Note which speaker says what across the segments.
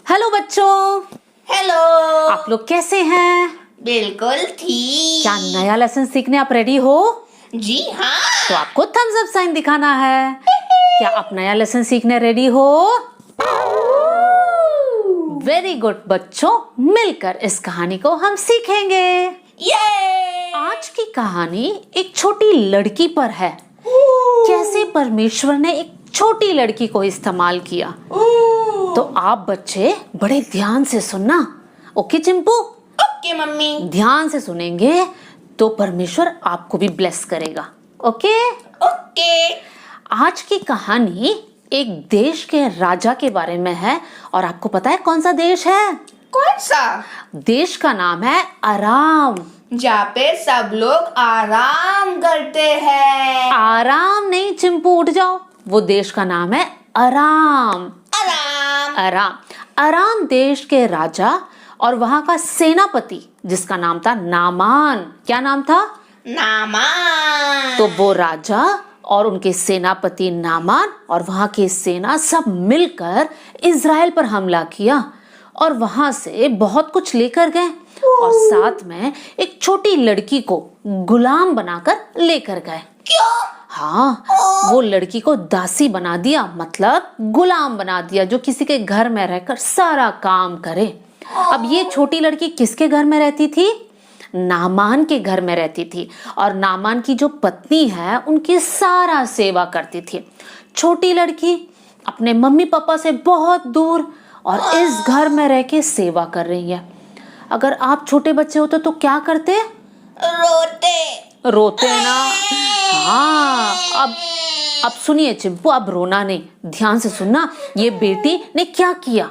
Speaker 1: Hello बच्चों।
Speaker 2: Hello.
Speaker 1: आप लोग कैसे हैं?
Speaker 2: बिल्कुल ठीक।
Speaker 1: क्या नया लेसन सीखने आप रेडी हो?
Speaker 2: जी हाँ।
Speaker 1: तो आपको थम्स अप साइन दिखाना है। क्या आप नया लेसन सीखने रेडी हो? वेरी गुड बच्चों, मिलकर इस कहानी को हम सीखेंगे।
Speaker 2: ये
Speaker 1: आज की कहानी एक छोटी लड़की पर है। कैसे परमेश्वर ने एक छोटी लड़की को इस्तेमाल किया। तो आप बच्चे बड़े ध्यान से सुनना। ओके चिंपू?
Speaker 2: Okay mummy.
Speaker 1: ध्यान से सुनेंगे तो परमेश्वर आपको भी ब्लेस करेगा। ओके?
Speaker 2: ओके।
Speaker 1: आज की कहानी एक देश के राजा के बारे में है। और आपको पता है कौन सा देश है?
Speaker 2: कौन सा?
Speaker 1: देश का नाम है अराम।
Speaker 2: जहाँ पे सब लोग आराम करते हैं।
Speaker 1: आराम नहीं चिंपू, उठ जाओ। वो देश का नाम है अराम।
Speaker 2: आराम।
Speaker 1: अराम अराम देश के राजा और वहां का सेनापति जिसका नाम था नामान। क्या नाम था?
Speaker 2: नामान।
Speaker 1: तो वो राजा और उनके सेनापति नामान और वहां की सेना सब मिलकर इज़राइल पर हमला किया और वहां से बहुत कुछ लेकर गए और साथ में एक छोटी लड़की को गुलाम बनाकर लेकर गए।
Speaker 2: क्यों?
Speaker 1: हाँ, वो लड़की को दासी बना दिया, मतलब गुलाम बना दिया, जो किसी के घर में रहकर सारा काम करे। अब ये छोटी लड़की किसके घर में रहती थी? नामान के घर में रहती थी और नामान की जो पत्नी है उनकी सारा सेवा करती थी। छोटी लड़की अपने मम्मी पापा से बहुत दूर और इस घर में रह के सेवा कर रही है। अगर आप छोटे बच्चे होते तो क्या करते? रोते ना। हाँ, अब सुनिए चिंपू, अब रोना नहीं, ध्यान से सुनना। ये बेटी ने क्या किया?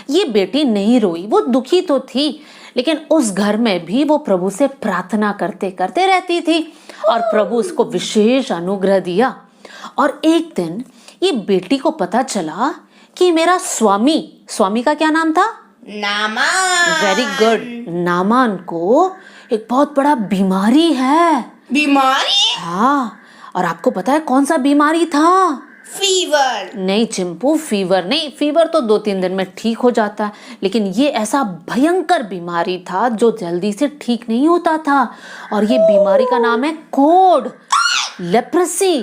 Speaker 1: ये बेटी नहीं रोई, वो दुखी तो थी, लेकिन उस घर में भी वो प्रभु से प्रार्थना करते करते रहती थी और प्रभु उसको विशेष अनुग्रह दिया। और एक दिन ये बेटी को पता चला कि मेरा स्वामी का क्या नाम था?
Speaker 2: नामान।
Speaker 1: Very good. नामान को एक बहुत बड़ा बीमारी है।
Speaker 2: बीमारी?
Speaker 1: हाँ, और आपको पता है कौन सा बीमारी था?
Speaker 2: फीवर?
Speaker 1: नहीं चिंपू, फीवर नहीं। फीवर तो 2-3 दिन में ठीक हो जाता है, लेकिन ये ऐसा भयंकर बीमारी था जो जल्दी से ठीक नहीं होता था। और ये बीमारी का नाम है कोढ़, लेप्रेसी।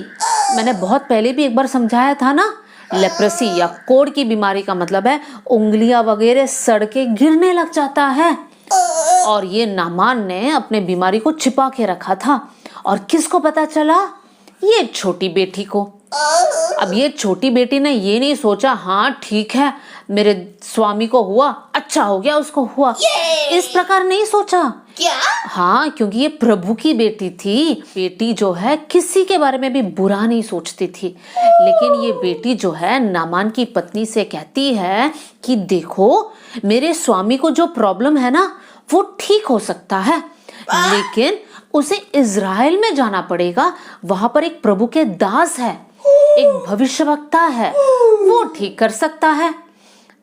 Speaker 1: मैंने बहुत पहले भी एक बार समझाया था ना। लेप्रेसी या कोढ़ की बीमारी का मतलब है उंगलियां वगैरह सड़ के गिरने लग जाता है। और ये नामान ने अपने बीमारी को छिपा के रखा था और किसको पता चला? ये छोटी बेटी को। अब ये छोटी बेटी ने ये नहीं सोचा हाँ ठीक है मेरे स्वामी को हुआ, अच्छा हो गया उसको हुआ, इस प्रकार नहीं सोचा।
Speaker 2: क्या?
Speaker 1: हाँ, क्योंकि ये प्रभु की बेटी थी। बेटी जो है किसी के बारे में भी बुरा नहीं सोचती थी। लेकिन ये बेटी जो है नामान की पत्नी से कहती है कि देखो मेरे स्वामी को जो प्रॉब्लम है ना वो ठीक हो सकता है, लेकिन उसे इज़राइल में जाना पड़ेगा। वहां पर एक प्रभु के दास है, एक भविष्यवक्ता है, वो ठीक कर सकता है।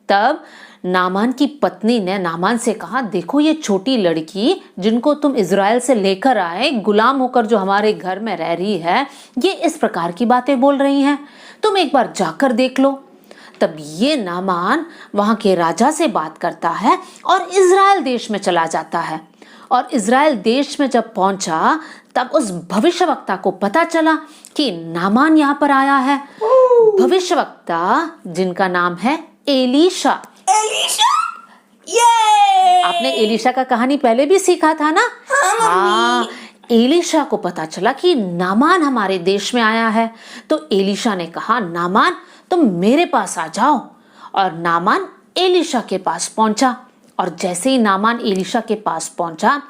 Speaker 1: तब नामान की पत्नी ने नामान से कहा देखो ये छोटी लड़की जिनको तुम इज़राइल से लेकर आए गुलाम होकर जो हमारे घर में रह रही है, ये इस प्रकार की बातें बोल रही हैं, तुम एक बार जाकर देख लो। तब ये नामान वहां के राजा से बात करता है और इज़राइल देश में चला जाता है। और इज़राइल देश में जब पहुंचा तब उस भविष्यवक्ता को पता चला कि नामान यहाँ पर आया है। भविष्यवक्ता जिनका नाम है एलीशा।
Speaker 2: एलीशा? ये
Speaker 1: आपने एलीशा का कहानी पहले भी सीखा था ना? हाँ, एलीशा को पता चला कि नामान हमारे देश में आया है। तो एलीशा ने कहा नामान तुम मेरे पास आ जाओ। और नामान एलीशा के पास पहुंचा और जैसे ही नामान एलीशा के पास पहुंचा,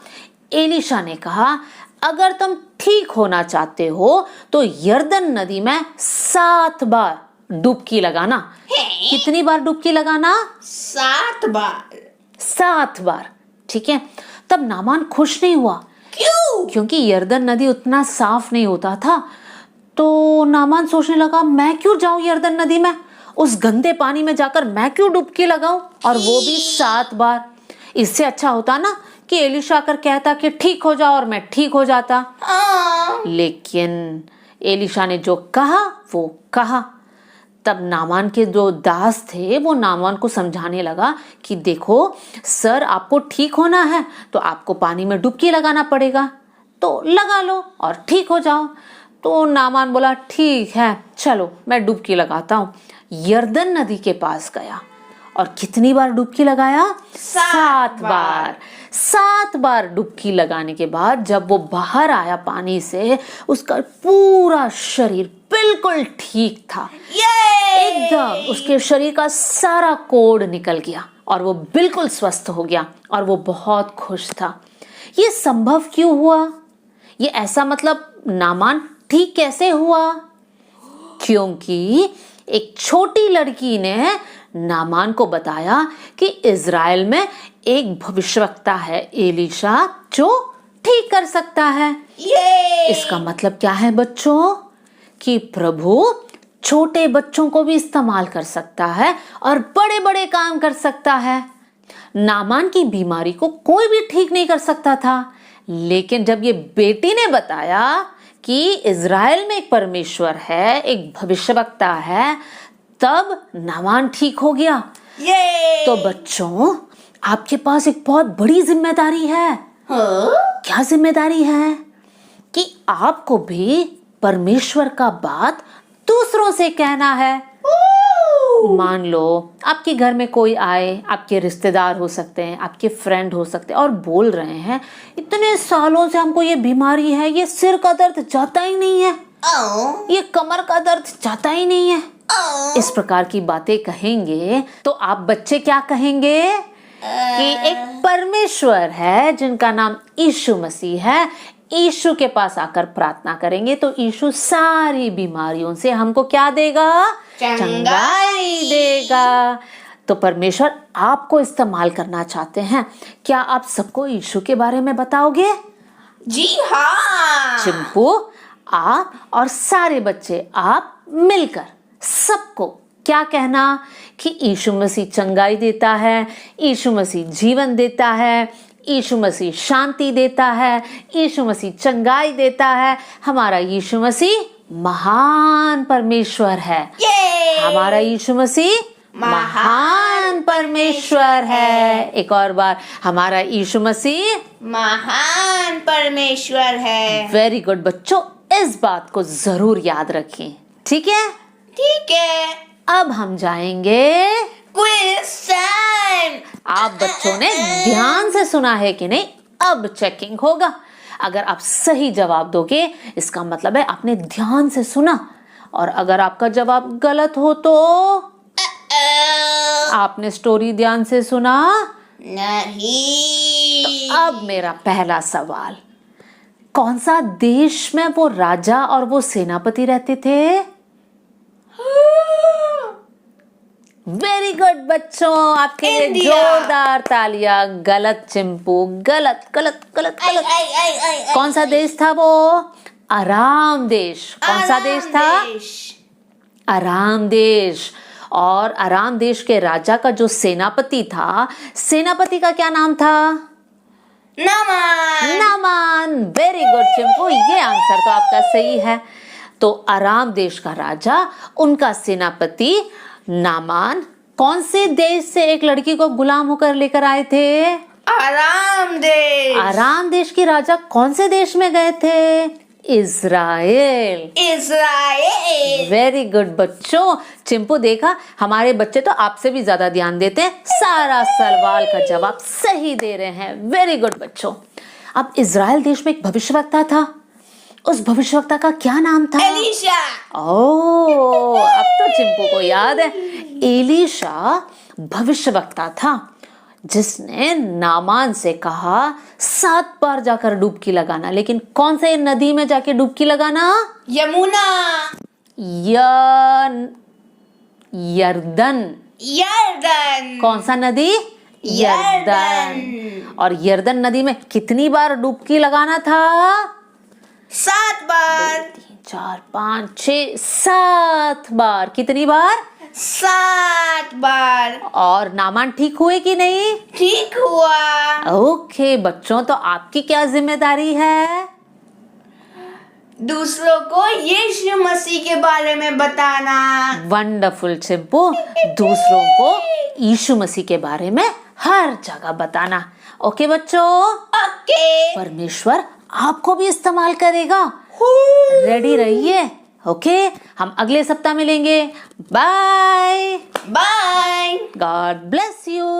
Speaker 1: एलीशा ने कहा अगर तुम ठीक होना चाहते हो तो यरदन नदी में 7 बार डुबकी लगाना। कितनी बार डुबकी लगाना?
Speaker 2: 7 बार।
Speaker 1: 7 बार, ठीक है। तब नामान खुश नहीं हुआ।
Speaker 2: क्यों?
Speaker 1: क्योंकि यरदन नदी उतना साफ नहीं होता था। तो नामान सोचने लगा मैं क्यों जाऊं यरदन नदी में, उस गंदे पानी में जाकर मैं क्यों डुबकी लगाऊं, और वो भी 7 बार। इससे अच्छा होता ना कि एलीशा आकर कहता कि ठीक हो जाओ और मैं ठीक हो जाता। लेकिन एलीशा ने जो कहा वो कहा। तब नामान के जो दास थे वो नामान को समझाने लगा कि देखो सर, आपको ठीक होना है तो आपको पानी में डुबकी लगाना पड़ेगा, तो लगा लो और ठीक हो जाओ। तो नामान बोला ठीक है, चलो मैं डुबकी लगाता हूँ। यरदन नदी के पास गया और कितनी बार डुबकी लगाया? 7 बार। 7 बार डुबकी लगाने के बाद जब वो बाहर आया पानी से, उसका पूरा शरीर बिल्कुल ठीक था। एकदम उसके शरीर का सारा कोढ़ निकल गया और वो बिल्कुल स्वस्थ हो गया और वो बहुत खुश था। ये संभव क्यों हुआ? ये ऐसा मतलब नामान ठीक कैसे हुआ? क्योंकि एक छोटी लड़की ने नामान को बताया कि इज़राइल में एक भविष्यवक्ता है एलीशा जो ठीक कर सकता है। इसका मतलब क्या है बच्चों? कि प्रभु छोटे बच्चों को भी इस्तेमाल कर सकता है और बड़े बड़े काम कर सकता है। नामान की बीमारी को कोई भी ठीक नहीं कर सकता था, लेकिन जब ये बेटी ने बताया कि इज़राइल में एक परमेश्वर है, एक भविष्यवक्ता है, तब नामान ठीक हो गया। तो बच्चों, आपके पास एक बहुत बड़ी जिम्मेदारी है। क्या जिम्मेदारी है? कि आपको भी परमेश्वर का बात दूसरों से कहना है। मान लो आपके घर में कोई आए, आपके रिश्तेदार हो सकते हैं, आपके फ्रेंड हो सकते हैं, और बोल रहे हैं इतने सालों से हमको ये बीमारी है, ये सिर का दर्द जाता ही नहीं है, ये कमर का दर्द जाता ही नहीं है, इस प्रकार की बातें कहेंगे तो आप बच्चे क्या कहेंगे? कि एक परमेश्वर है जिनका नाम यीशु मसीह है, यीशु के पास आकर प्रार्थना करेंगे तो यीशु सारी बीमारियों से हमको क्या देगा? चंगाई देगा। तो परमेश्वर आपको इस्तेमाल करना चाहते हैं। क्या आप सबको यीशु के बारे में बताओगे?
Speaker 2: जी हाँ।
Speaker 1: चिंपू, आप और सारे बच्चे आप मिलकर सबको क्या कहना? कि यीशु मसीह चंगाई देता है, यीशु मसीह जीवन देता है, यीशु मसीह शांति देता है, यीशु मसीह चंगाई देता है। हमारा यीशु मसीह महान परमेश्वर है। हमारा यीशु मसीह महान परमेश्वर है। एक और बार, हमारा यीशु मसीह
Speaker 2: महान परमेश्वर है।
Speaker 1: वेरी गुड बच्चों, इस बात को जरूर याद रखें। ठीक है?
Speaker 2: ठीक है।
Speaker 1: अब हम जाएंगे
Speaker 2: क्विज टाइम।
Speaker 1: आप बच्चों ने ध्यान से सुना है कि नहीं? अब चेकिंग होगा। अगर आप सही जवाब दोगे इसका मतलब है आपने ध्यान से सुना, और अगर आपका जवाब गलत हो तो आपने स्टोरी ध्यान से सुना
Speaker 2: नहीं।
Speaker 1: तो अब मेरा पहला सवाल, कौन सा देश में वो राजा और वो सेनापति रहते थे? वेरी गुड बच्चों, आपके लिए जोरदार तालियां। गलत चिंपू, गलत गलत गलत गलत। कौन सा देश था वो? अराम देश। कौन सा देश था? अराम देश। और अराम देश के राजा का जो सेनापति था, सेनापति का क्या नाम था?
Speaker 2: Naaman.
Speaker 1: Naaman. Very good Chimpu, ये आंसर तो आपका सही है। तो अराम देश का राजा, उनका सेनापति नामान कौन से देश से एक लड़की को गुलाम होकर लेकर आए थे?
Speaker 2: अराम देश।
Speaker 1: अराम देश के राजा कौन से देश में गए थे? इज़राइल।
Speaker 2: इज़राइल।
Speaker 1: वेरी गुड बच्चों। चिंपू, देखा, हमारे बच्चे तो आपसे भी ज्यादा ध्यान देते हैं, सारा सवाल का जवाब सही दे रहे हैं। वेरी गुड बच्चों। अब इज़राइल देश में एक भविष्यवक्ता था, उस भविष्यवक्ता का क्या नाम था?
Speaker 2: एलीशा।
Speaker 1: ओह, अब तो चिंपू को याद है। एलीशा भविष्यवक्ता था जिसने नामान से कहा 7 बार जाकर डुबकी लगाना, लेकिन कौन से नदी में जाके डुबकी लगाना?
Speaker 2: यमुना।
Speaker 1: यरदन।
Speaker 2: यरदन।
Speaker 1: कौन सा नदी? यरदन। और यरदन नदी में कितनी बार डुबकी लगाना था?
Speaker 2: 7 बार।
Speaker 1: 3 4 5 6 7 बार। कितनी बार?
Speaker 2: 7 बार।
Speaker 1: और नामान ठीक हुए कि नहीं?
Speaker 2: ठीक हुआ।
Speaker 1: ओके बच्चों, तो आपकी क्या जिम्मेदारी है?
Speaker 2: दूसरों को यीशु मसीह के बारे में बताना।
Speaker 1: वंडरफुल चिंपू, दूसरों को यीशु मसीह के बारे में हर जगह बताना। ओके बच्चों,
Speaker 2: ओके।
Speaker 1: परमेश्वर आपको भी इस्तेमाल करेगा, रेडी रहिए। ओके, हम अगले सप्ताह मिलेंगे। Bye
Speaker 2: bye.
Speaker 1: God bless you.